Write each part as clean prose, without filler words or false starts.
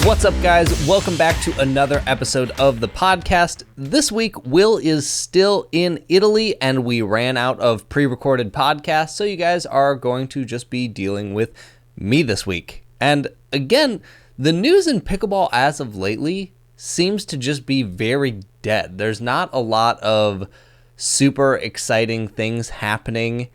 What's up, guys? Welcome back to another episode of the podcast. This week, Will is still in Italy, and we ran out of pre-recorded podcasts, so you guys are going to just be dealing with me this week. And again, the news in pickleball as of lately seems to just be very dead. There's not a lot of super exciting things happening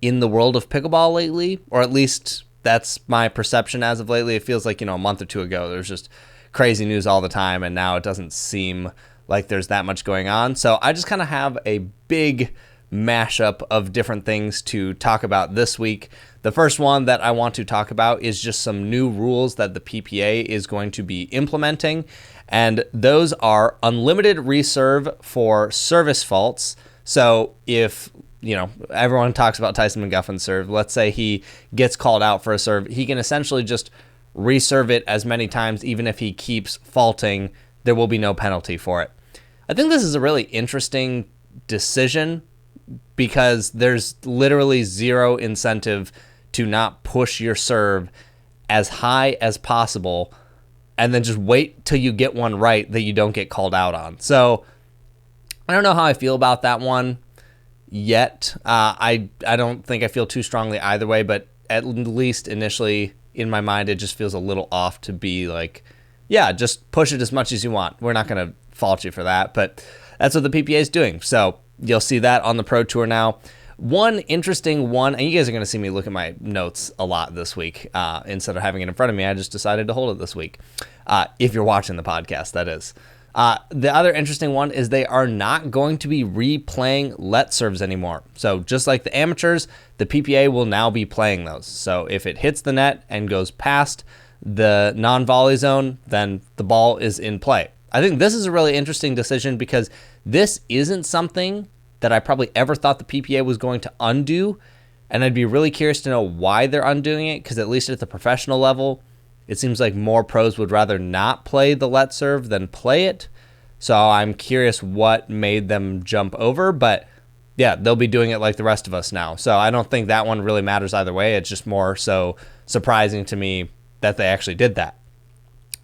in the world of pickleball lately, or at least that's my perception as of lately. It feels like, a month or two ago, there's just crazy news all the time, and now it doesn't seem like there's that much going on. So I just kind of have a big mashup of different things to talk about this week. The first one that I want to talk about is just some new rules that the PPA is going to be implementing, and those are unlimited reserve for service faults. So if everyone talks about Tyson McGuffin's serve. Let's say he gets called out for a serve. He can essentially just reserve it as many times, even if he keeps faulting, there will be no penalty for it. I think this is a really interesting decision because there's literally zero incentive to not push your serve as high as possible and then just wait till you get one right that you don't get called out on. So I don't know how I feel about that one yet. I don't think I feel too strongly either way, but at least initially in my mind, it just feels a little off to be like, yeah, just push it as much as you want. We're not going to fault you for that, but that's what the PPA is doing. So you'll see that on the Pro Tour now. One interesting one, and you guys are going to see me look at my notes a lot this week. Instead of having it in front of me, I just decided to hold it this week. If you're watching the podcast, that is. The other interesting one is they are not going to be replaying let serves anymore. So just like the amateurs, the PPA will now be playing those. So if it hits the net and goes past the non-volley zone, then the ball is in play. I think this is a really interesting decision because this isn't something that I probably ever thought the PPA was going to undo. And I'd be really curious to know why they're undoing it, because at least at the professional level, it seems like more pros would rather not play the let serve than play it. So I'm curious what made them jump over. But yeah, they'll be doing it like the rest of us now. So I don't think that one really matters either way. It's just more so surprising to me that they actually did that.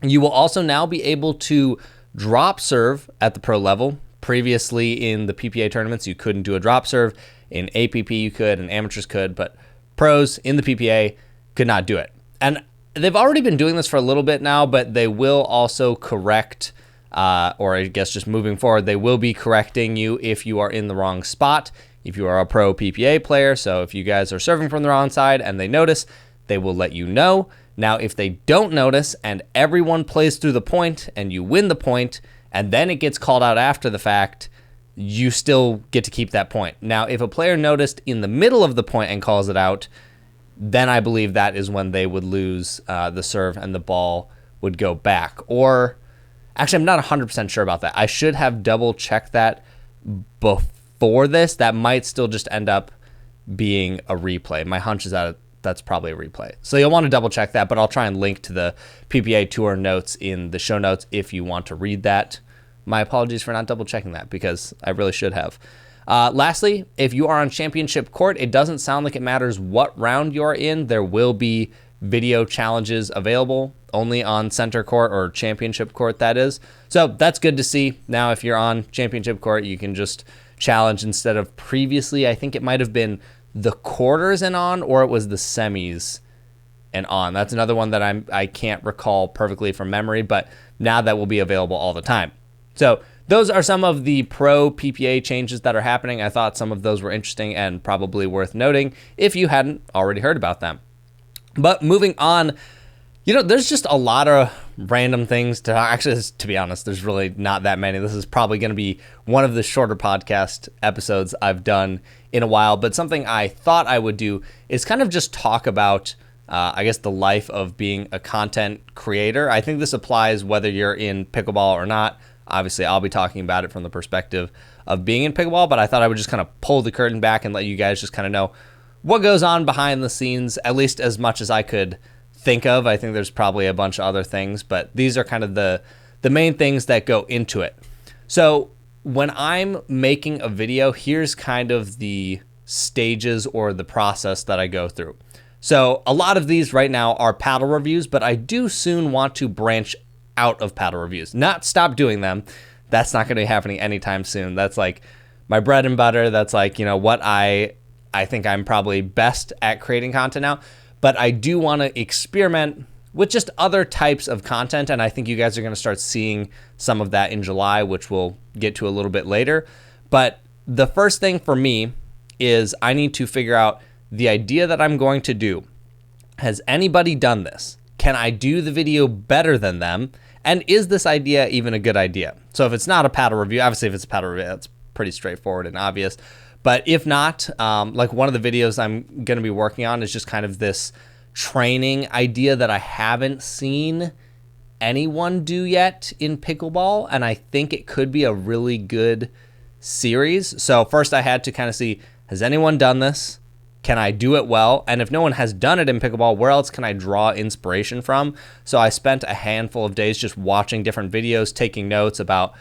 You will also now be able to drop serve at the pro level. Previously in the PPA tournaments, you couldn't do a drop serve. In APP, you could, and amateurs could, but pros in the PPA could not do it. And they've already been doing this for a little bit now, but they will also correct, or I guess just moving forward, they will be correcting you if you are in the wrong spot, if you are a pro PPA player. So if you guys are serving from the wrong side and they notice, they will let you know. Now, if they don't notice and everyone plays through the point and you win the point, and then it gets called out after the fact, you still get to keep that point. Now, if a player noticed in the middle of the point and calls it out, then I believe that is when they would lose the serve and the ball would go back. Or, actually, I'm not 100% sure about that. I should have double-checked that before this. That might still just end up being a replay. My hunch is that that's probably a replay. So you'll want to double-check that, but I'll try and link to the PPA Tour notes in the show notes if you want to read that. My apologies for not double-checking that because I really should have. Lastly, if you are on championship court, it doesn't sound like it matters what round you're in. There will be video challenges available only on center court or championship court, that is. So that's good to see. Now, if you're on championship court, you can just challenge instead of previously. I think it might have been the quarters and on, or it was the semis and on. That's another one that I can't recall perfectly from memory, but now that will be available all the time. So those are some of the pro PPA changes that are happening. I thought some of those were interesting and probably worth noting if you hadn't already heard about them. But moving on, there's just a lot of random things to actually, to be honest, there's really not that many. This is probably going to be one of the shorter podcast episodes I've done in a while, but something I thought I would do is kind of just talk about, I guess, the life of being a content creator. I think this applies whether you're in pickleball or not. Obviously, I'll be talking about it from the perspective of being in pickleball, but I thought I would just kind of pull the curtain back and let you guys just kind of know what goes on behind the scenes, at least as much as I could think of. I think there's probably a bunch of other things, but these are kind of the main things that go into it. So when I'm making a video, here's kind of the stages or the process that I go through. So a lot of these right now are paddle reviews, but I do soon want to branch out of paddle reviews. Not stop doing them. That's not going to be happening anytime soon. That's like my bread and butter. That's like, what I think I'm probably best at creating content now. But I do want to experiment with just other types of content, and I think you guys are going to start seeing some of that in July, which we'll get to a little bit later. But the first thing for me is I need to figure out the idea that I'm going to do. Has anybody done this? Can I do the video better than them? And is this idea even a good idea? So if it's not a paddle review, obviously if it's a paddle review, that's pretty straightforward and obvious. But if not, like one of the videos I'm going to be working on is just kind of this training idea that I haven't seen anyone do yet in pickleball, and I think it could be a really good series. So first I had to kind of see, has anyone done this? Can I do it well? And if no one has done it in pickleball, where else can I draw inspiration from? So I spent a handful of days just watching different videos, taking notes about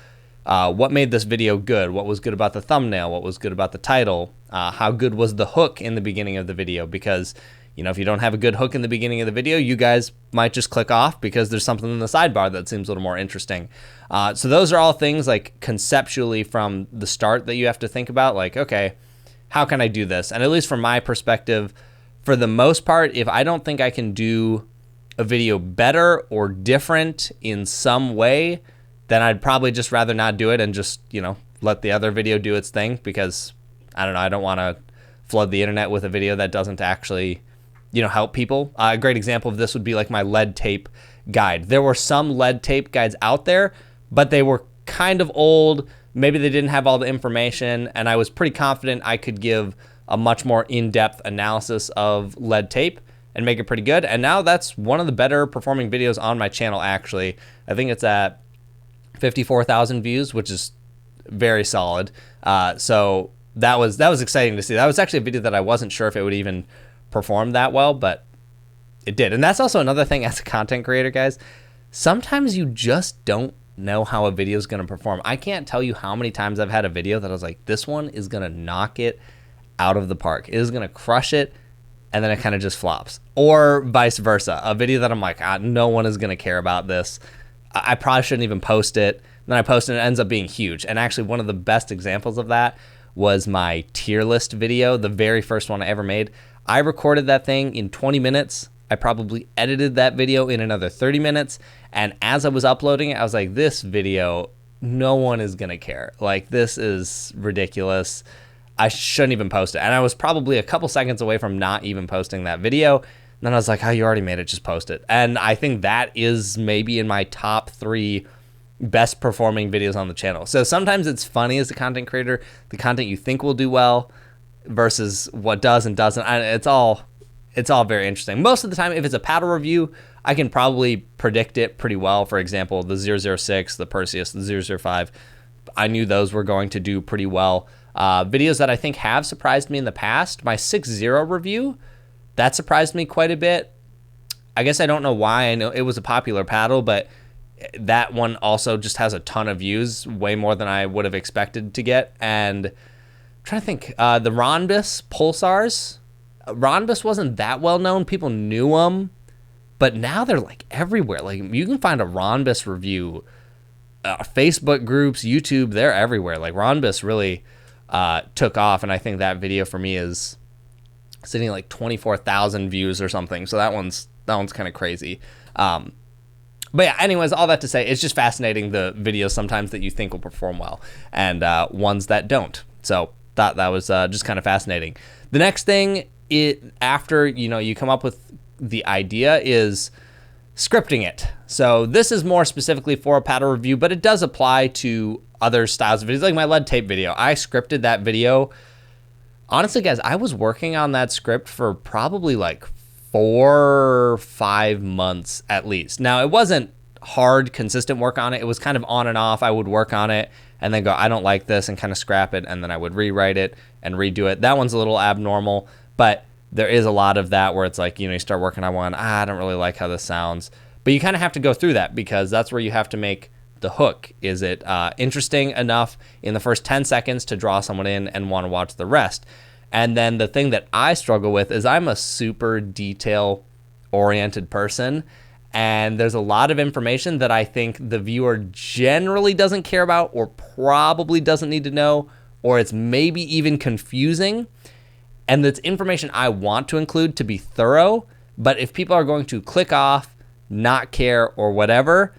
what made this video good, what was good about the thumbnail, what was good about the title, how good was the hook in the beginning of the video, because if you don't have a good hook in the beginning of the video, you guys might just click off because there's something in the sidebar that seems a little more interesting. So those are all things like conceptually from the start that you have to think about, like, okay, how can I do this? And at least from my perspective, for the most part, if I don't think I can do a video better or different in some way, then I'd probably just rather not do it and just, let the other video do its thing, because I don't want to flood the internet with a video that doesn't actually, help people. A great example of this would be like my lead tape guide. There were some lead tape guides out there, but they were kind of old. Maybe they didn't have all the information, and I was pretty confident I could give a much more in-depth analysis of lead tape and make it pretty good. And now that's one of the better performing videos on my channel, actually. I think it's at 54,000 views, which is very solid. So that was exciting to see. That was actually a video that I wasn't sure if it would even perform that well, but it did. And that's also another thing as a content creator, guys. Sometimes you just don't know how a video is going to perform. I can't tell you how many times I've had a video that I was like, this one is going to knock it out of the park. It is going to crush it, and then it kind of just flops. Or vice versa. A video that I'm like, no one is going to care about this. I probably shouldn't even post it. Then I post it and it ends up being huge. And actually one of the best examples of that was my tier list video, the very first one I ever made. I recorded that thing in 20 minutes. I probably edited that video in another 30 minutes. And as I was uploading it, I was like, this video, no one is going to care. Like, this is ridiculous. I shouldn't even post it. And I was probably a couple seconds away from not even posting that video. And then I was like, oh, you already made it, just post it. And I think that is maybe in my top 3 best performing videos on the channel. So sometimes it's funny as a content creator, the content you think will do well versus what does and doesn't. It's all very interesting. Most of the time, if it's a paddle review, I can probably predict it pretty well. For example, the 006, the Perseus, the 005, I knew those were going to do pretty well. Videos that I think have surprised me in the past, my 6-0 review, that surprised me quite a bit. I guess I don't know why. I know it was a popular paddle, but that one also just has a ton of views, way more than I would have expected to get. And I'm trying to think, the Ronbus Pulsars, Ronbus wasn't that well known. People knew them, but now they're like everywhere. Like, you can find a Ronbus review, Facebook groups, YouTube, they're everywhere. Like, Ronbus really took off, and I think that video for me is sitting at like 24,000 views or something. So that one's kind of crazy. But yeah, anyways, all that to say, it's just fascinating, the videos sometimes that you think will perform well and ones that don't. So that was just kind of fascinating. The next thing, after you come up with the idea, is scripting it. So this is more specifically for a paddle review, but it does apply to other styles of videos, like my lead tape video. I scripted that video. Honestly, guys, I was working on that script for probably like 4 or 5 months at least. Now, it wasn't hard, consistent work on it. It was kind of on and off. I would work on it and then go, I don't like this, and kind of scrap it, and then I would rewrite it and redo it. That one's a little abnormal, but there is a lot of that where it's like, you start working on one, I don't really like how this sounds. But you kind of have to go through that, because that's where you have to make the hook. Is it interesting enough in the first 10 seconds to draw someone in and want to watch the rest? And then the thing that I struggle with is I'm a super detail-oriented person, and there's a lot of information that I think the viewer generally doesn't care about or probably doesn't need to know, or it's maybe even confusing. And that's information I want to include to be thorough, but if people are going to click off, not care, or whatever,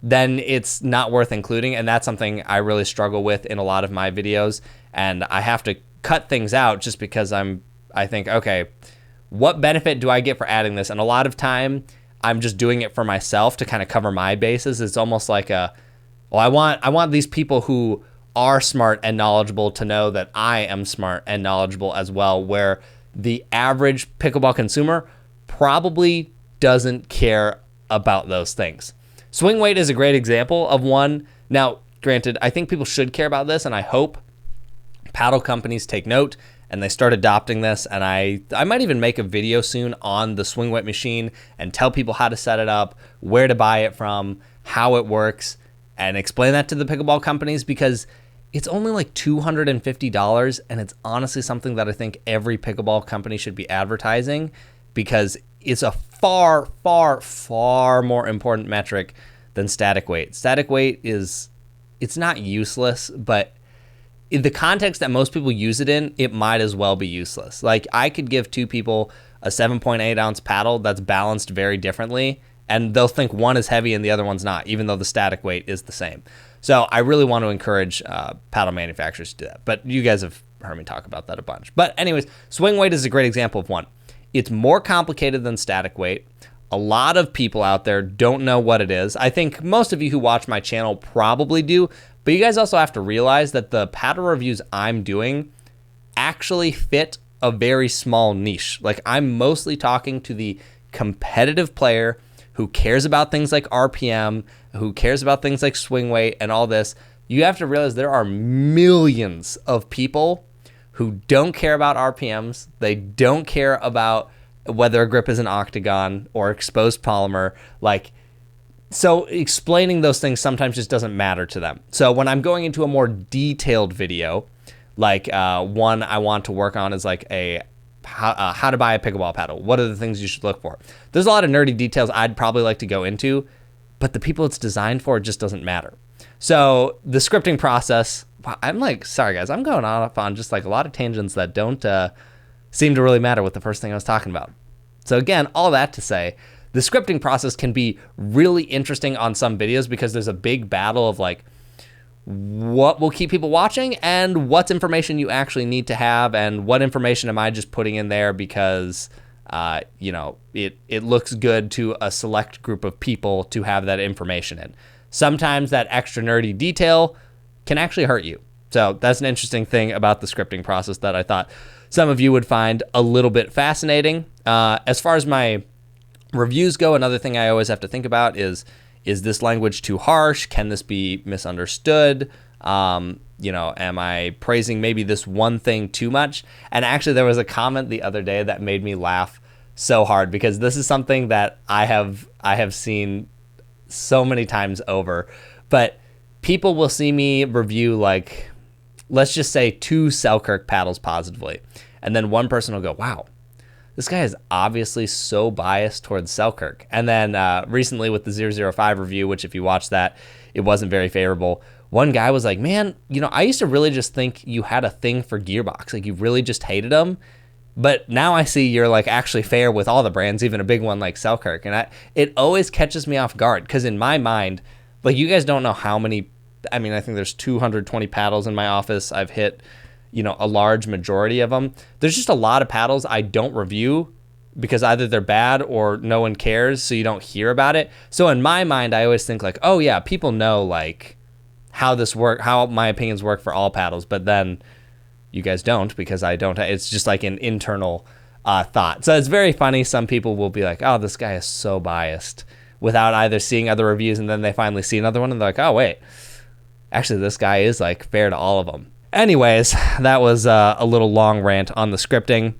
then it's not worth including. And that's something I really struggle with in a lot of my videos. And I have to cut things out just because I think, okay, what benefit do I get for adding this? And a lot of time I'm just doing it for myself to kind of cover my bases. It's almost like I want these people who are smart and knowledgeable to know that I am smart and knowledgeable as well, where the average pickleball consumer probably doesn't care about those things. Swing weight is a great example of one. Now, granted, I think people should care about this, and I hope paddle companies take note and they start adopting this. And I might even make a video soon on the swing weight machine and tell people how to set it up, where to buy it from, how it works, and explain that to the pickleball companies, because it's only like $250, and it's honestly something that I think every pickleball company should be advertising, because it's a far, far, far more important metric than static weight. Static weight it's not useless, but in the context that most people use it in, it might as well be useless. Like, I could give two people a 7.8 ounce paddle that's balanced very differently, and they'll think one is heavy and the other one's not, even though the static weight is the same. So I really want to encourage paddle manufacturers to do that. But you guys have heard me talk about that a bunch. But anyways, swing weight is a great example of one. It's more complicated than static weight. A lot of people out there don't know what it is. I think most of you who watch my channel probably do, but you guys also have to realize that the paddle reviews I'm doing actually fit a very small niche. Like, I'm mostly talking to the competitive player who cares about things like RPM, who cares about things like swing weight and all this. You have to realize there are millions of people who don't care about RPMs. They don't care about whether a grip is an octagon or exposed polymer. So explaining those things sometimes just doesn't matter to them. So when I'm going into a more detailed video, like one I want to work on is like how to buy a pickleball paddle. What are the things you should look for? There's a lot of nerdy details I'd probably like to go into, but the people it's designed for just doesn't matter. So the scripting process, I'm like, sorry guys, I'm going off on just like a lot of tangents that don't seem to really matter with the first thing I was talking about. So again, all that to say, the scripting process can be really interesting on some videos because there's a big battle of like, what will keep people watching and what's information you actually need to have, and what information am I just putting in there because it looks good to a select group of people to have that information in. Sometimes that extra nerdy detail can actually hurt you. So that's an interesting thing about the scripting process that I thought some of you would find a little bit fascinating. As far as my reviews go, another thing I always have to think about is this language too harsh? Can this be misunderstood? Am I praising maybe this one thing too much? And actually there was a comment the other day that made me laugh so hard, because this is something that I have seen so many times over. But people will see me review, like, let's just say 2 Selkirk paddles positively, and then one person will go, wow, this guy is obviously so biased towards Selkirk. And then recently with the 005 review, which if you watch that, it wasn't very favorable. One guy was like, man, I used to really just think you had a thing for Gearbox. Like, you really just hated them. But now I see you're like actually fair with all the brands, even a big one like Selkirk. And it always catches me off guard, because in my mind, like, you guys don't know how many, I think there's 220 paddles in my office. I've hit a large majority of them. There's just a lot of paddles I don't review because either they're bad or no one cares, so you don't hear about it. So in my mind, I always think like, oh yeah, people know like how my opinions work for all paddles, but then you guys don't, because I don't. It's just like an internal thought. So it's very funny. Some people will be like, oh, this guy is so biased, without either seeing other reviews, and then they finally see another one and they're like, oh wait, actually this guy is like fair to all of them. Anyways, that was a little long rant on the scripting.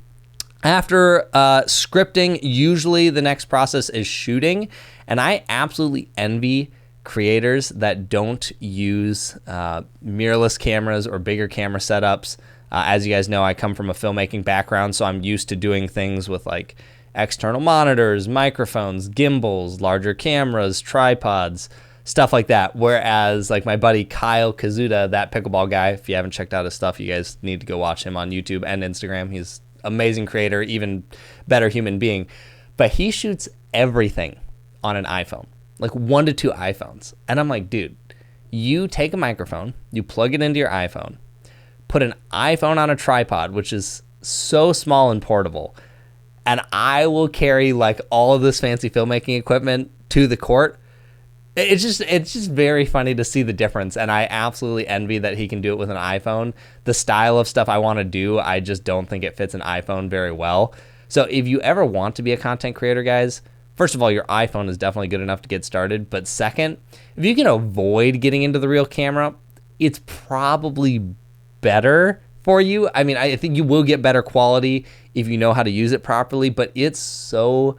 After scripting, usually the next process is shooting, and I absolutely envy creators that don't use mirrorless cameras or bigger camera setups. As you guys know, I come from a filmmaking background, so I'm used to doing things with like external monitors, microphones, gimbals, larger cameras, tripods, stuff like that. Whereas like my buddy Kyle Kazuda, that pickleball guy, if you haven't checked out his stuff, you guys need to go watch him on YouTube and Instagram. He's amazing creator, even better human being. But he shoots everything on an iPhone, like 1 to 2 iPhones. And I'm like, dude, you take a microphone, you plug it into your iPhone, put an iPhone on a tripod, which is so small and portable, and I will carry like all of this fancy filmmaking equipment to the court. It's just very funny to see the difference, and I absolutely envy that he can do it with an iPhone. The style of stuff I want to do, I just don't think it fits an iPhone very well. So if you ever want to be a content creator, guys, first of all, your iPhone is definitely good enough to get started. But second, if you can avoid getting into the real camera, it's probably better for you. I mean, I think you will get better quality if you know how to use it properly, but it's so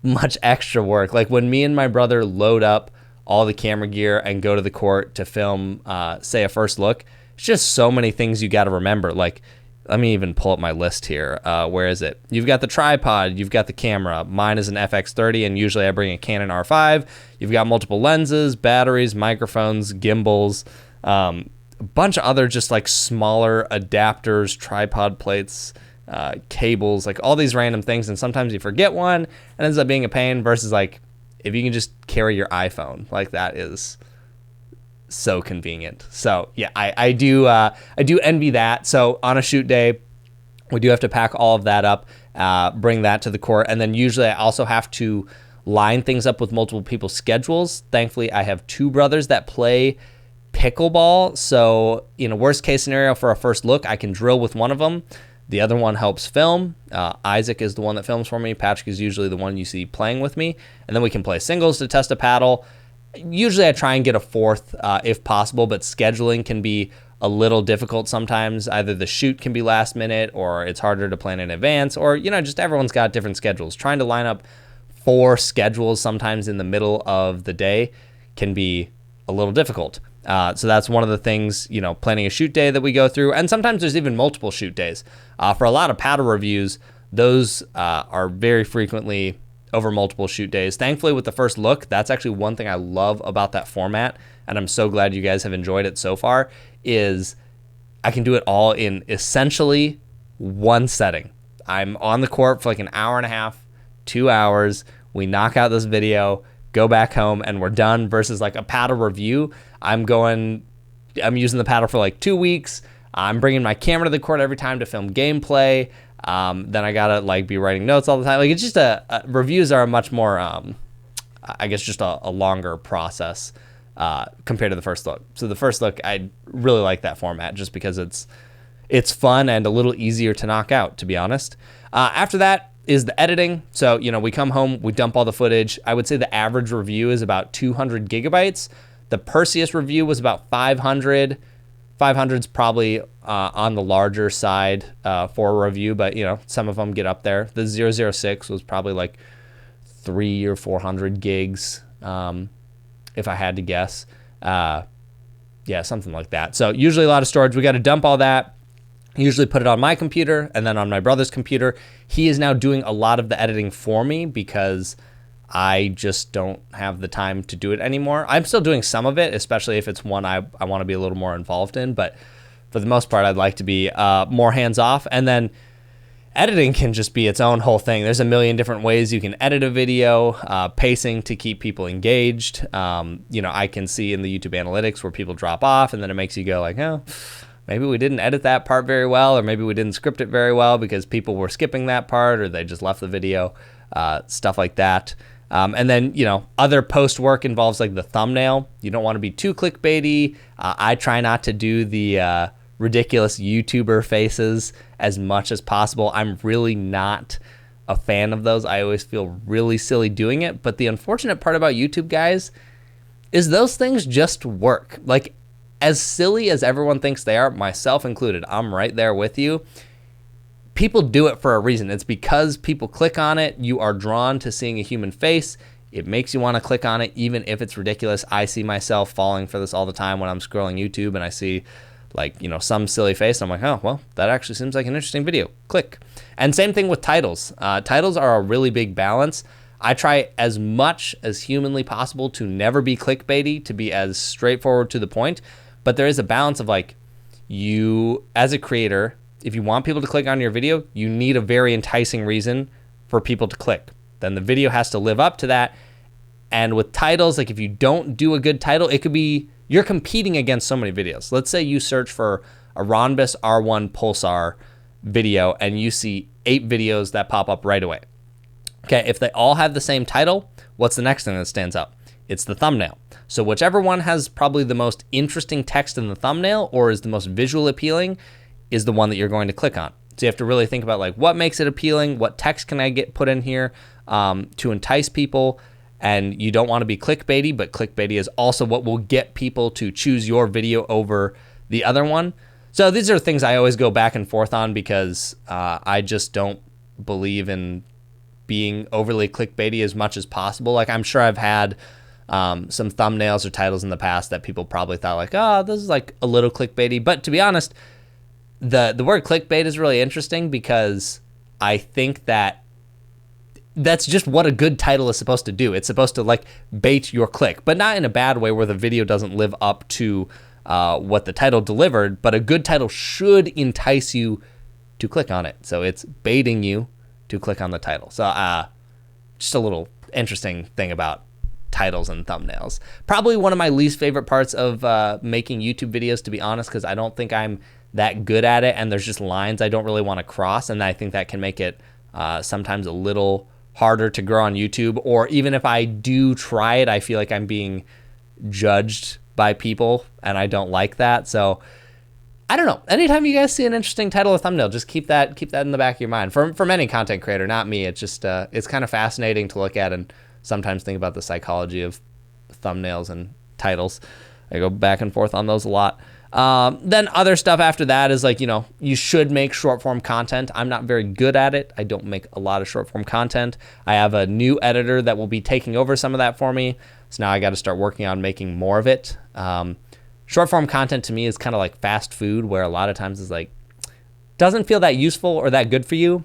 much extra work. Like when me and my brother load up all the camera gear and go to the court to film, say, a first look, it's just so many things you got to remember. Like, let me even pull up my list here. Where is it? You've got the tripod, you've got the camera. Mine is an FX30, and usually I bring a Canon R5. You've got multiple lenses, batteries, microphones, gimbals, a bunch of other just like smaller adapters, tripod plates, cables, like all these random things. And sometimes you forget one and it ends up being a pain, versus like if you can just carry your iPhone, like that is so convenient. So yeah, I do envy that. So on a shoot day, we do have to pack all of that up, bring that to the court. And then usually I also have to line things up with multiple people's schedules. Thankfully, I have 2 brothers that play pickleball. So in a worst case scenario for a first look, I can drill with one of them. The other one helps film. Isaac is the one that films for me. Patrick is usually the one you see playing with me. And then we can play singles to test a paddle. Usually I try and get a 4th if possible, but scheduling can be a little difficult sometimes. Either the shoot can be last minute, or it's harder to plan in advance, or, just everyone's got different schedules. Trying to line up 4 schedules sometimes in the middle of the day can be a little difficult. So that's one of the things, planning a shoot day that we go through. And sometimes there's even multiple shoot days. For a lot of paddle reviews, those are very frequently over multiple shoot days. Thankfully, with the first look, that's actually one thing I love about that format, and I'm so glad you guys have enjoyed it so far, is I can do it all in essentially one setting. I'm on the court for like an hour and a half, 2 hours. We knock out this video, go back home, and we're done, versus like a paddle review. I'm using the paddle for like 2 weeks. I'm bringing my camera to the court every time to film gameplay. Then I gotta like be writing notes all the time. Like it's just reviews are a much more, I guess, just a longer process compared to the first look. So the first look, I really like that format just because it's fun and a little easier to knock out, to be honest. After that is the editing. So, we come home, we dump all the footage. I would say the average review is about 200 gigabytes. The Perseus review was about 500. 500's probably on the larger side for a review, but some of them get up there. The 006 was probably like 300 or 400 gigs, if I had to guess. Yeah, something like that. So usually a lot of storage. We got to dump all that. Usually put it on my computer and then on my brother's computer. He is now doing a lot of the editing for me because I just don't have the time to do it anymore. I'm still doing some of it, especially if it's one I want to be a little more involved in. But for the most part, I'd like to be more hands-off. And then editing can just be its own whole thing. There's a million different ways you can edit a video, pacing to keep people engaged. I can see in the YouTube analytics where people drop off, and then it makes you go like, oh, maybe we didn't edit that part very well, or maybe we didn't script it very well because people were skipping that part, or they just left the video, stuff like that. And then, other post work involves like the thumbnail. You don't want to be too clickbaity. I try not to do the ridiculous YouTuber faces as much as possible. I'm really not a fan of those. I always feel really silly doing it. But the unfortunate part about YouTube, guys, is those things just work. Like, as silly as everyone thinks they are, myself included, I'm right there with you. People do it for a reason. It's because people click on it. You are drawn to seeing a human face. It makes you want to click on it, even if it's ridiculous. I see myself falling for this all the time when I'm scrolling YouTube and I see like, some silly face. I'm like, oh, well, that actually seems like an interesting video. Click. And same thing with titles. Titles are a really big balance. I try as much as humanly possible to never be clickbaity, to be as straightforward to the point. But there is a balance of like, you, as a creator, if you want people to click on your video, you need a very enticing reason for people to click. Then the video has to live up to that. And with titles, like if you don't do a good title, it could be, you're competing against so many videos. Let's say you search for a Ronbus R1 Pulsar video and you see 8 videos that pop up right away. Okay, if they all have the same title, what's the next thing that stands out? It's the thumbnail. So whichever one has probably the most interesting text in the thumbnail or is the most visual appealing is the one that you're going to click on. So you have to really think about like what makes it appealing, what text can I get put in here to entice people. And you don't want to be clickbaity, but clickbaity is also what will get people to choose your video over the other one. So these are things I always go back and forth on because I just don't believe in being overly clickbaity as much as possible. Like I'm sure I've had some thumbnails or titles in the past that people probably thought like, oh, this is like a little clickbaity. But to be honest, the word clickbait is really interesting because I think that's just what a good title is supposed to do. It's supposed to like bait your click, but not in a bad way where the video doesn't live up to what the title delivered, but a good title should entice you to click on it. So it's baiting you to click on the title. So just a little interesting thing about titles and thumbnails. Probably one of my least favorite parts of making YouTube videos, to be honest, because I don't think I'm that good at it, and there's just lines I don't really want to cross, and I think that can make it sometimes a little harder to grow on YouTube. Or even if I do try it, I feel like I'm being judged by people, and I don't like that. So I don't know. Anytime you guys see an interesting title or thumbnail, just keep that in the back of your mind. From any content creator, not me. It's just it's kind of fascinating to look at and sometimes think about the psychology of thumbnails and titles. I go back and forth on those a lot. Then other stuff after that is like, you should make short form content. I'm not very good at it. I don't make a lot of short form content. I have a new editor that will be taking over some of that for me. So now I got to start working on making more of it. Short form content to me is kind of like fast food, where a lot of times it's like, doesn't feel that useful or that good for you.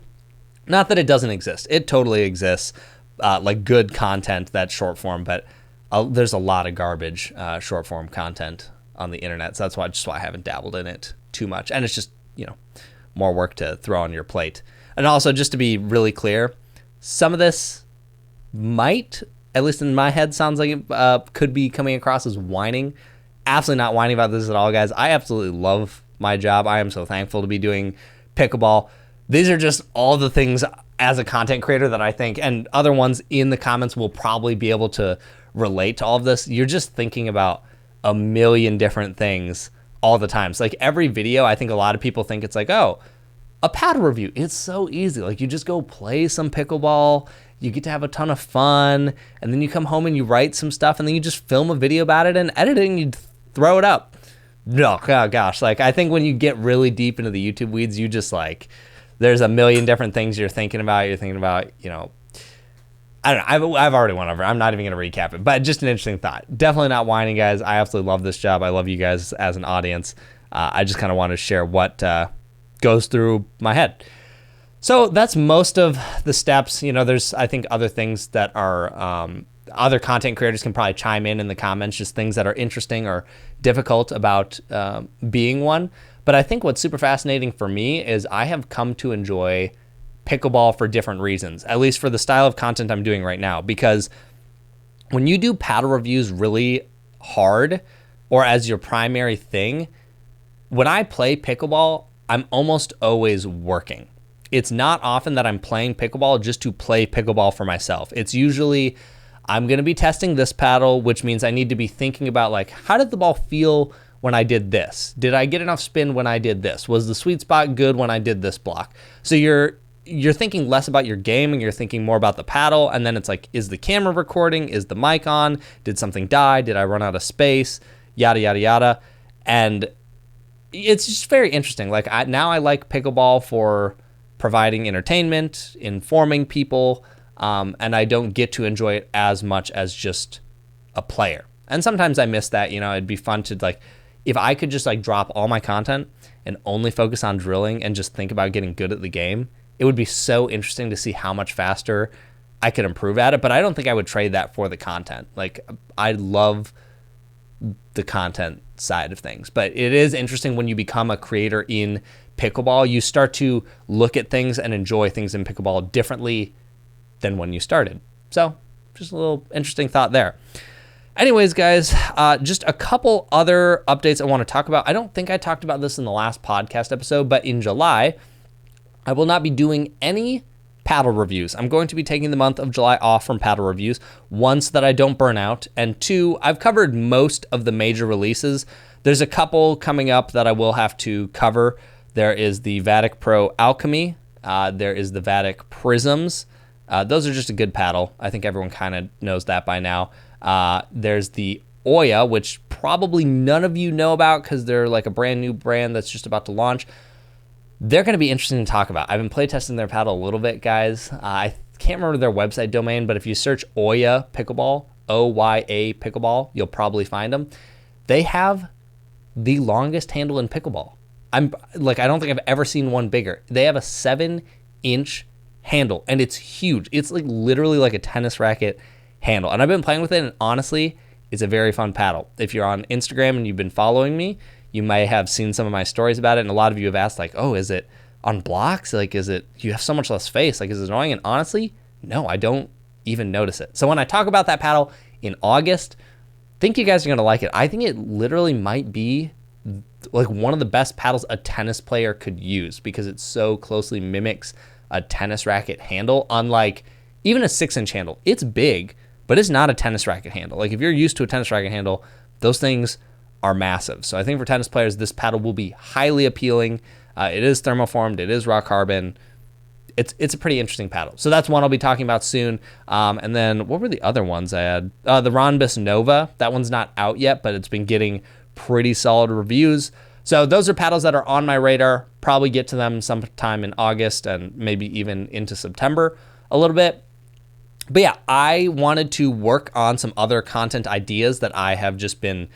Not that it doesn't exist. It totally exists. Like good content that's short form, but there's a lot of garbage short form content on the internet. So that's why I haven't dabbled in it too much. And it's just, more work to throw on your plate. And also, just to be really clear, some of this might, at least in my head, sounds like it could be coming across as whining. Absolutely not whining about this at all, guys. I absolutely love my job. I am so thankful to be doing pickleball. These are just all the things as a content creator that I think, and other ones in the comments will probably be able to relate to all of this. You're just thinking about a million different things all the time. So like every video, I think a lot of people think it's like, oh, a paddle review. It's so easy. Like you just go play some pickleball, you get to have a ton of fun, and then you come home and you write some stuff, and then you just film a video about it and edit it and you throw it up. No, oh gosh. Like I think when you get really deep into the YouTube weeds, you just like, there's a million different things you're thinking about. You're thinking about, I don't know. I've already went over. I'm not even going to recap it, but just an interesting thought. Definitely not whining, guys. I absolutely love this job. I love you guys as an audience. I just kind of want to share what goes through my head. So that's most of the steps. There's, I think, other things that are other content creators can probably chime in the comments, just things that are interesting or difficult about being one. But I think what's super fascinating for me is I have come to enjoy pickleball for different reasons, at least for the style of content I'm doing right now. Because when you do paddle reviews really hard or as your primary thing, when I play pickleball, I'm almost always working. It's not often that I'm playing pickleball just to play pickleball for myself. It's usually I'm going to be testing this paddle, which means I need to be thinking about like, how did the ball feel when I did this? Did I get enough spin when I did this? Was the sweet spot good when I did this block? So you're thinking less about your game and you're thinking more about the paddle. And then it's like, is the camera recording? Is the mic on? Did something die? Did I run out of space? Yada, yada, yada. And it's just very interesting. Like now I like pickleball for providing entertainment, informing people, and I don't get to enjoy it as much as just a player. And sometimes I miss that. It'd be fun to like, if I could just like drop all my content and only focus on drilling and just think about getting good at the game, it would be so interesting to see how much faster I could improve at it. But I don't think I would trade that for the content. Like, I love the content side of things, but it is interesting when you become a creator in pickleball, you start to look at things and enjoy things in pickleball differently than when you started. So just a little interesting thought there. Anyways, guys, just a couple other updates I want to talk about. I don't think I talked about this in the last podcast episode, but in July, I will not be doing any paddle reviews. I'm going to be taking the month of July off from paddle reviews, one, so that I don't burn out, and two, I've covered most of the major releases. There's a couple coming up that I will have to cover. There is the Vatic Pro Alchemy. There is the Vatic Prisms. Those are just a good paddle. I think everyone kind of knows that by now. There's the Oya, which probably none of you know about because they're like a brand new brand that's just about to launch. They're going to be interesting to talk about. I've been playtesting their paddle a little bit, guys. I can't remember their website domain, but if you search Oya Pickleball, Oya Pickleball, you'll probably find them. They have the longest handle in pickleball. I don't think I've ever seen one bigger. They have a 7-inch handle, and it's huge. It's like literally like a tennis racket handle. And I've been playing with it, and honestly, it's a very fun paddle. If you're on Instagram and you've been following me, you may have seen some of my stories about it, and a lot of you have asked, like, oh, is it on blocks? Like, you have so much less space? Like, is it annoying? And honestly, no, I don't even notice it. So when I talk about that paddle in August, I think you guys are going to like it. I think it literally might be like one of the best paddles a tennis player could use because it so closely mimics a tennis racket handle, unlike even a 6-inch handle. It's big, but it's not a tennis racket handle. Like, if you're used to a tennis racket handle, those things are massive. So I think for tennis players, this paddle will be highly appealing. It is thermoformed. It is raw carbon. It's a pretty interesting paddle. So that's one I'll be talking about soon. And then what were the other ones I had? The Ronbus Nova. That one's not out yet, but it's been getting pretty solid reviews. So those are paddles that are on my radar. Probably get to them sometime in August and maybe even into September a little bit. But yeah, I wanted to work on some other content ideas that I have just been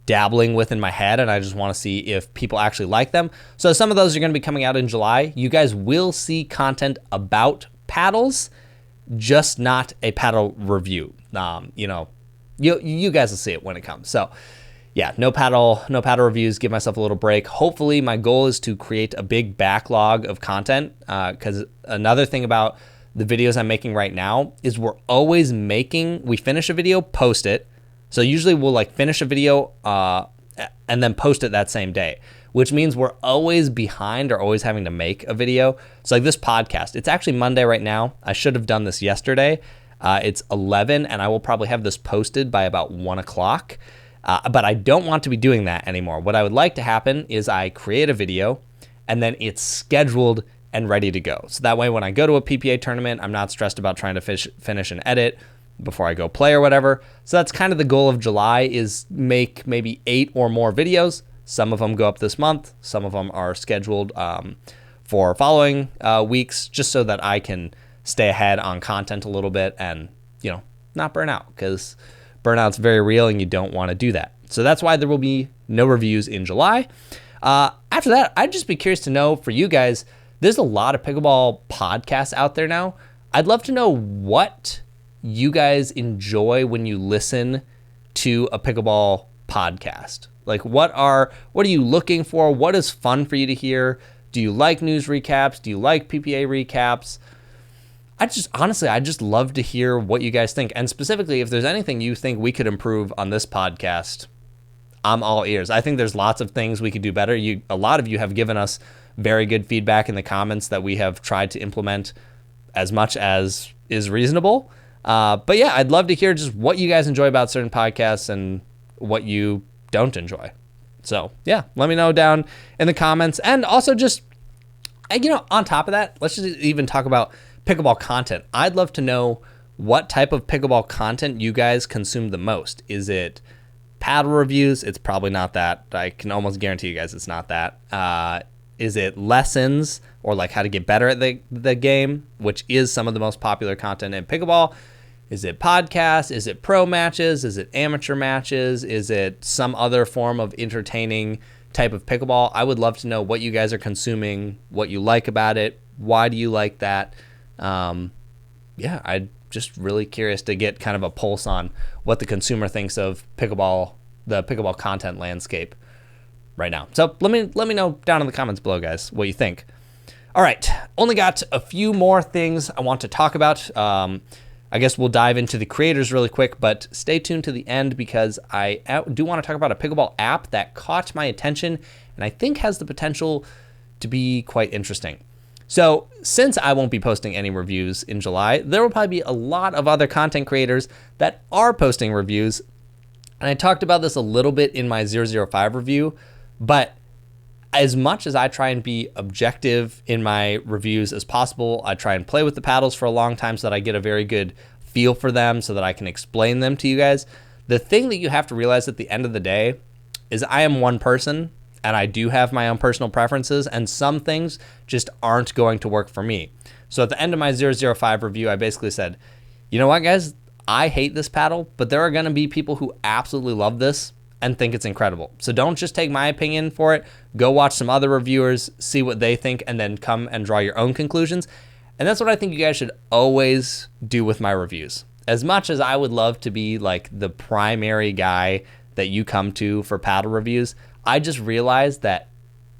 dabbling with in my head, and I just want to see if people actually like them. So some of those are going to be coming out in July. You guys will see content about paddles, just not a paddle review. You guys will see it when it comes. So yeah, no paddle reviews. Give myself a little break. Hopefully my goal is to create a big backlog of content, because another thing about the videos I'm making right now is we finish a video, post it. So usually we'll like finish a video and then post it that same day, which means we're always behind or always having to make a video. So like this podcast, it's actually Monday right now. I should have done this yesterday. It's 11 and I will probably have this posted by about 1 o'clock. But I don't want to be doing that anymore. What I would like to happen is I create a video and then it's scheduled and ready to go. So that way when I go to a PPA tournament, I'm not stressed about trying to finish and edit before I go play or whatever. So that's kind of the goal of July, is make maybe 8 or more videos. Some of them go up this month. Some of them are scheduled for following weeks, just so that I can stay ahead on content a little bit and, not burn out, because burnout's very real and you don't want to do that. So that's why there will be no reviews in July. After that, I'd just be curious to know for you guys, there's a lot of pickleball podcasts out there now. I'd love to know what you guys enjoy when you listen to a pickleball podcast. Like, what are you looking for? What is fun for you to hear? Do you like news recaps? Do you like PPA recaps? I just love to hear what you guys think. And specifically, if there's anything you think we could improve on this podcast, I'm all ears. I think there's lots of things we could do better. A lot of you have given us very good feedback in the comments that we have tried to implement as much as is reasonable. But yeah, I'd love to hear just what you guys enjoy about certain podcasts and what you don't enjoy. So yeah, let me know down in the comments. And also just, on top of that, let's just even talk about pickleball content. I'd love to know what type of pickleball content you guys consume the most. Is it paddle reviews? It's probably not that. I can almost guarantee you guys it's not that. Is it lessons or like how to get better at the game, which is some of the most popular content in pickleball? Is it podcasts? Is it pro matches? Is it amateur matches? Is it some other form of entertaining type of pickleball? I would love to know what you guys are consuming, what you like about it. Why do you like that? I'm just really curious to get kind of a pulse on what the consumer thinks of pickleball, the pickleball content landscape right now. So let me know down in the comments below, guys, what you think. All right, only got a few more things I want to talk about. I guess we'll dive into the creators really quick, but stay tuned to the end because I do want to talk about a pickleball app that caught my attention and I think has the potential to be quite interesting. So since I won't be posting any reviews in July, there will probably be a lot of other content creators that are posting reviews. And I talked about this a little bit in my 005 review, but as much as I try and be objective in my reviews as possible, I try and play with the paddles for a long time so that I get a very good feel for them so that I can explain them to you guys. The thing that you have to realize at the end of the day is I am one person and I do have my own personal preferences and some things just aren't going to work for me. So at the end of my 005 review, I basically said, you know what, guys? I hate this paddle, but there are going to be people who absolutely love this and think it's incredible. So don't just take my opinion for it. Go watch some other reviewers, see what they think, and then come and draw your own conclusions. And that's what I think you guys should always do with my reviews. As much as I would love to be like the primary guy that you come to for paddle reviews, I just realized that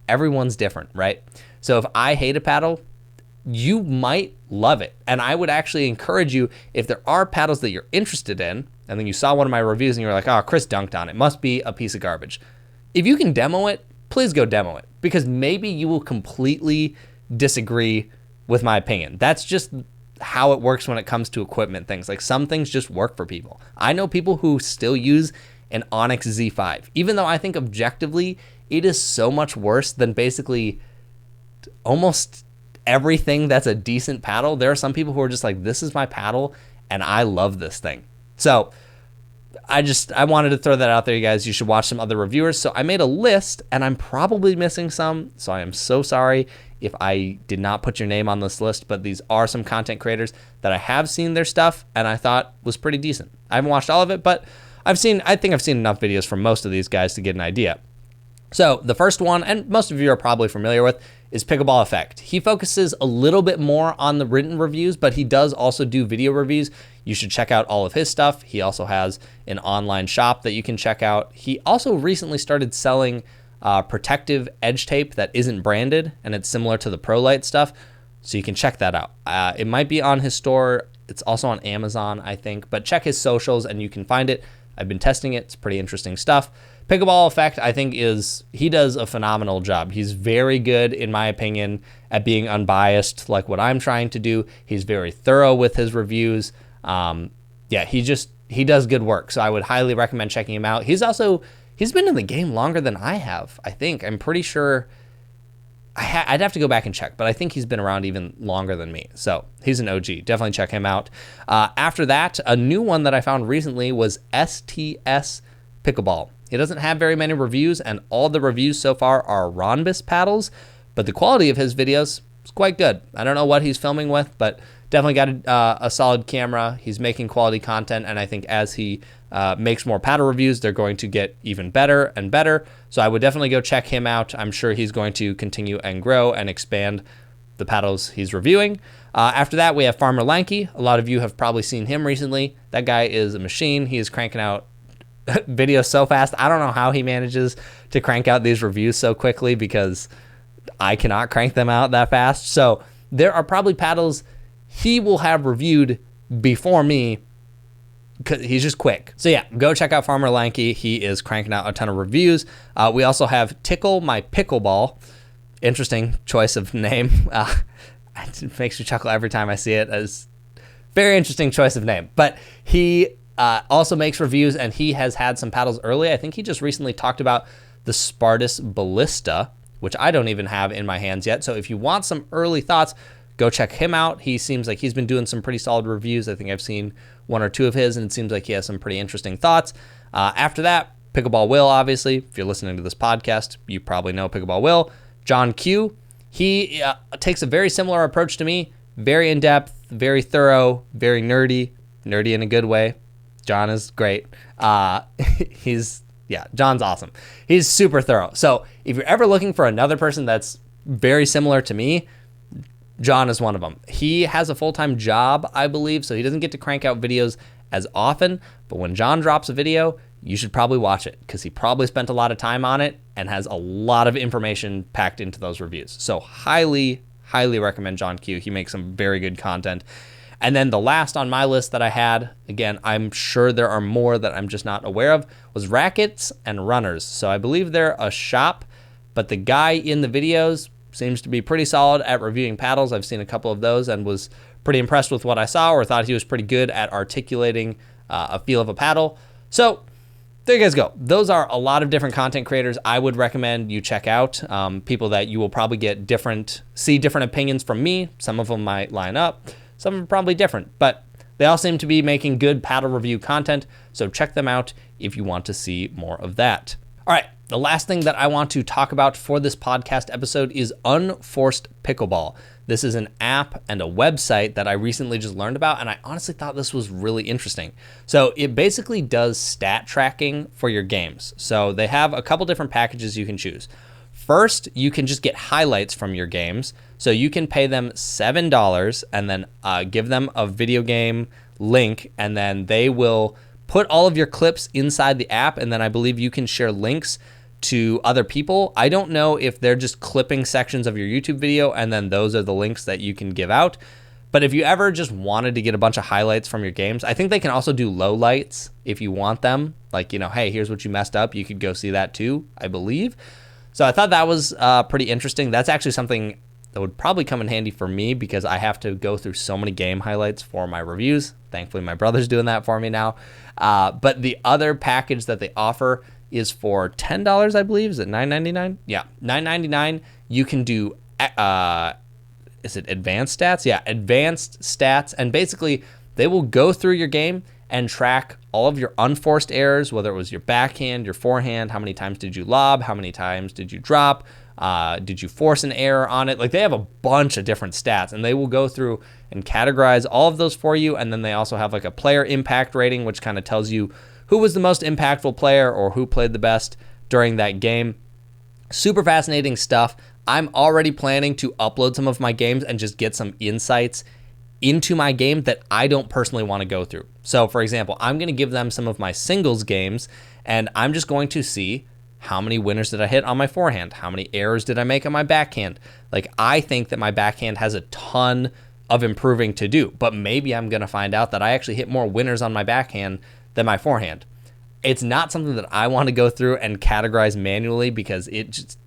everyone's different, right? So if I hate a paddle, you might love it. And I would actually encourage you, if there are paddles that you're interested in, and then you saw one of my reviews and you're like, oh, Chris dunked on it, must be a piece of garbage. If you can demo it, please go demo it, because maybe you will completely disagree with my opinion. That's just how it works when it comes to equipment things. Like some things just work for people. I know people who still use an Onyx Z5, even though I think objectively it is so much worse than basically almost everything that's a decent paddle. There are some people who are just like, this is my paddle and I love this thing. So I wanted to throw that out there, you guys. You should watch some other reviewers. So I made a list and I'm probably missing some. So I am so sorry if I did not put your name on this list, but these are some content creators that I have seen their stuff and I thought was pretty decent. I haven't watched all of it, but I think I've seen enough videos from most of these guys to get an idea. So the first one, and most of you are probably familiar with, is Pickleball Effect. He focuses a little bit more on the written reviews, but he does also do video reviews. You should check out all of his stuff. He also has an online shop that you can check out. He also recently started selling protective edge tape that isn't branded, and it's similar to the ProLite stuff, so you can check that out. It might be on his store. It's also on Amazon, I think, but check his socials and you can find it. I've been testing it. It's pretty interesting stuff. Pickleball Effect, I think, he does a phenomenal job. He's very good, in my opinion, at being unbiased, like what I'm trying to do. He's very thorough with his reviews. He does good work. So I would highly recommend checking him out. He's been in the game longer than I have, I think. I'm pretty sure. I'd have to go back and check, but I think he's been around even longer than me. So he's an OG. Definitely check him out. After that, a new one that I found recently was STS Pickleball. He doesn't have very many reviews, and all the reviews so far are Ronbus paddles, but the quality of his videos is quite good. I don't know what he's filming with, but definitely got a solid camera. He's making quality content, and I think as he makes more paddle reviews, they're going to get even better and better. So I would definitely go check him out. I'm sure he's going to continue and grow and expand the paddles he's reviewing. After that, we have Farmer Lanky. A lot of you have probably seen him recently. That guy is a machine. He is cranking out videos so fast. I don't know how he manages to crank out these reviews so quickly, because I cannot crank them out that fast. So there are probably paddles he will have reviewed before me, because he's just quick. So yeah, go check out Farmer Lanky. He is cranking out a ton of reviews. We also have Tickle My Pickleball. Interesting choice of name. It makes me chuckle every time I see it. As very interesting choice of name. But he also makes reviews, and he has had some paddles early. I think he just recently talked about the Spartus Ballista, which I don't even have in my hands yet. So if you want some early thoughts, go check him out. He seems like he's been doing some pretty solid reviews. I think I've seen one or two of his, and it seems like he has some pretty interesting thoughts. After that, Pickleball Will, obviously. If you're listening to this podcast, you probably know Pickleball Will. John Q. He takes a very similar approach to me. Very in-depth, very thorough, very nerdy. nerdy in a good way. John is great. John's awesome. He's super thorough. So if you're ever looking for another person that's very similar to me, John is one of them. He has a full-time job, I believe, so he doesn't get to crank out videos as often. But when John drops a video, you should probably watch it because he probably spent a lot of time on it and has a lot of information packed into those reviews. So highly, highly recommend John Q. He makes some very good content. And then the last on my list that I had, again, I'm sure there are more that I'm just not aware of, was Rackets and Runners. So I believe they're a shop, but the guy in the videos seems to be pretty solid at reviewing paddles. I've seen a couple of those and was pretty impressed with what I saw, or thought he was pretty good at articulating a feel of a paddle. So there you guys go. Those are a lot of different content creators I would recommend you check out. People that you will probably see different opinions from me. Some of them might line up. Some are probably different, but they all seem to be making good paddle review content. So check them out if you want to see more of that. All right. The last thing that I want to talk about for this podcast episode is Unforced Pickleball. This is an app and a website that I recently just learned about, and I honestly thought this was really interesting. So it basically does stat tracking for your games. So they have a couple different packages you can choose. First, you can just get highlights from your games. So you can pay them $7 and then give them a video game link, and then they will put all of your clips inside the app, and then I believe you can share links to other people. I don't know if they're just clipping sections of your YouTube video and then those are the links that you can give out. But if you ever just wanted to get a bunch of highlights from your games, I think they can also do lowlights if you want them. Like, hey, here's what you messed up. You could go see that too, I believe. So I thought that was pretty interesting. That's actually something that would probably come in handy for me because I have to go through so many game highlights for my reviews. Thankfully, my brother's doing that for me now. But the other package that they offer is for $10, I believe. Is it $9.99? Yeah, $9.99. You can do, is it advanced stats? Yeah, advanced stats. And basically, they will go through your game and track all of your unforced errors, whether it was your backhand, your forehand, how many times did you lob, how many times did you drop, did you force an error on it? Like, they have a bunch of different stats, and they will go through and categorize all of those for you. And then they also have like a player impact rating, which kind of tells you who was the most impactful player or who played the best during that game. Super fascinating stuff. I'm already planning to upload some of my games and just get some insights into my game that I don't personally want to go through. So for example, I'm going to give them some of my singles games, and I'm just going to see how many winners did I hit on my forehand? How many errors did I make on my backhand? Like, I think that my backhand has a ton of improving to do, but maybe I'm going to find out that I actually hit more winners on my backhand than my forehand. It's not something that I want to go through and categorize manually because it just,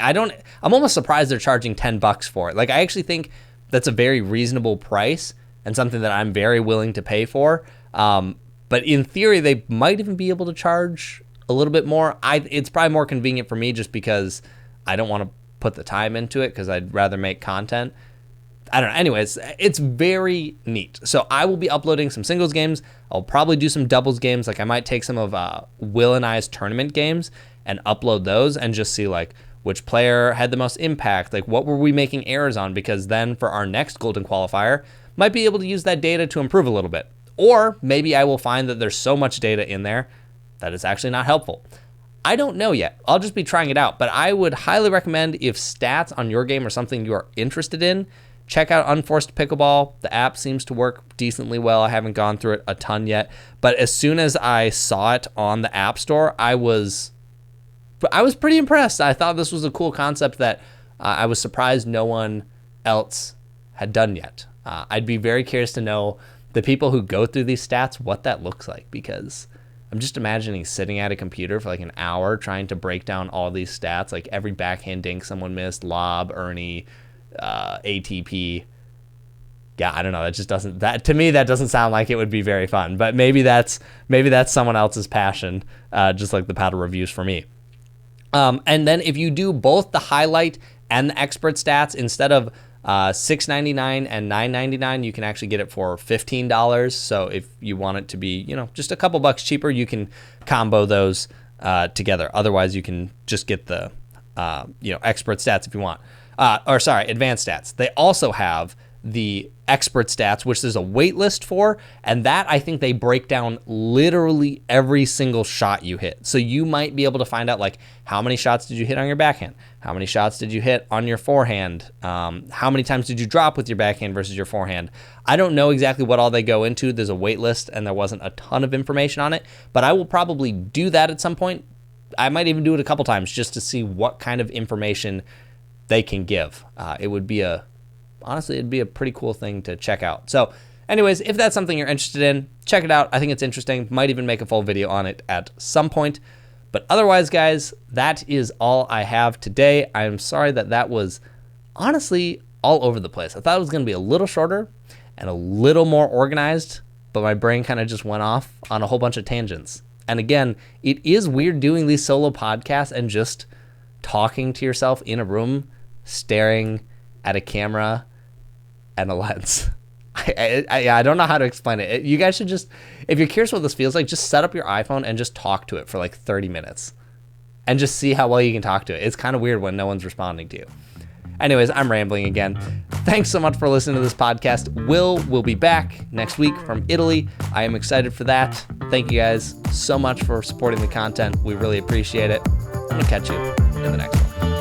I'm almost surprised they're charging $10 for it. Like, I actually think that's a very reasonable price and something that I'm very willing to pay for. But in theory, they might even be able to charge a little bit more. It's probably more convenient for me just because I don't want to put the time into it because I'd rather make content. I don't know. Anyways, it's very neat. So I will be uploading some singles games. I'll probably do some doubles games. Like, I might take some of Will and I's tournament games and upload those and just see like which player had the most impact. Like, what were we making errors on? Because then for our next Golden Qualifier, might be able to use that data to improve a little bit. Or maybe I will find that there's so much data in there that it's actually not helpful. I don't know yet. I'll just be trying it out. But I would highly recommend, if stats on your game are something you are interested in, check out Unforced Pickleball. The app seems to work decently well. I haven't gone through it a ton yet, but as soon as I saw it on the App Store, I was pretty impressed. I thought this was a cool concept that I was surprised no one else had done yet. I'd be very curious to know the people who go through these stats, what that looks like, because I'm just imagining sitting at a computer for like an hour trying to break down all these stats, like every backhand dink someone missed, lob, Ernie, ATP. Yeah, I don't know. To me, that doesn't sound like it would be very fun, but maybe that's someone else's passion, just like the paddle reviews for me. And then if you do both the highlight and the expert stats, instead of $6.99 and $9.99, you can actually get it for $15. So if you want it to be, just a couple bucks cheaper, you can combo those together. Otherwise, you can just get the expert stats if you want. Advanced stats. They also have the expert stats, which there's a wait list for, and that I think they break down literally every single shot you hit. So you might be able to find out like how many shots did you hit on your backhand, how many shots did you hit on your forehand, how many times did you drop with your backhand versus your forehand. I don't know exactly what all they go into. There's a wait list and there wasn't a ton of information on it, but I will probably do that at some point. I might even do it a couple times just to see what kind of information they can give. Honestly, it'd be a pretty cool thing to check out. So anyways, if that's something you're interested in, check it out. I think it's interesting. Might even make a full video on it at some point. But otherwise, guys, that is all I have today. I'm sorry that was honestly all over the place. I thought it was going to be a little shorter and a little more organized, but my brain kind of just went off on a whole bunch of tangents. And again, it is weird doing these solo podcasts and just talking to yourself in a room, staring at a camera and a lens. I don't know how to explain it. You guys should just, if you're curious what this feels like, just set up your iPhone and just talk to it for like 30 minutes and just see how well you can talk to it. It's kind of weird when no one's responding to you. Anyways, I'm rambling again. Thanks so much for listening to this podcast. Will be back next week from Italy. I am excited for that. Thank you guys so much for supporting the content. We really appreciate it. I'm going to catch you in the next one.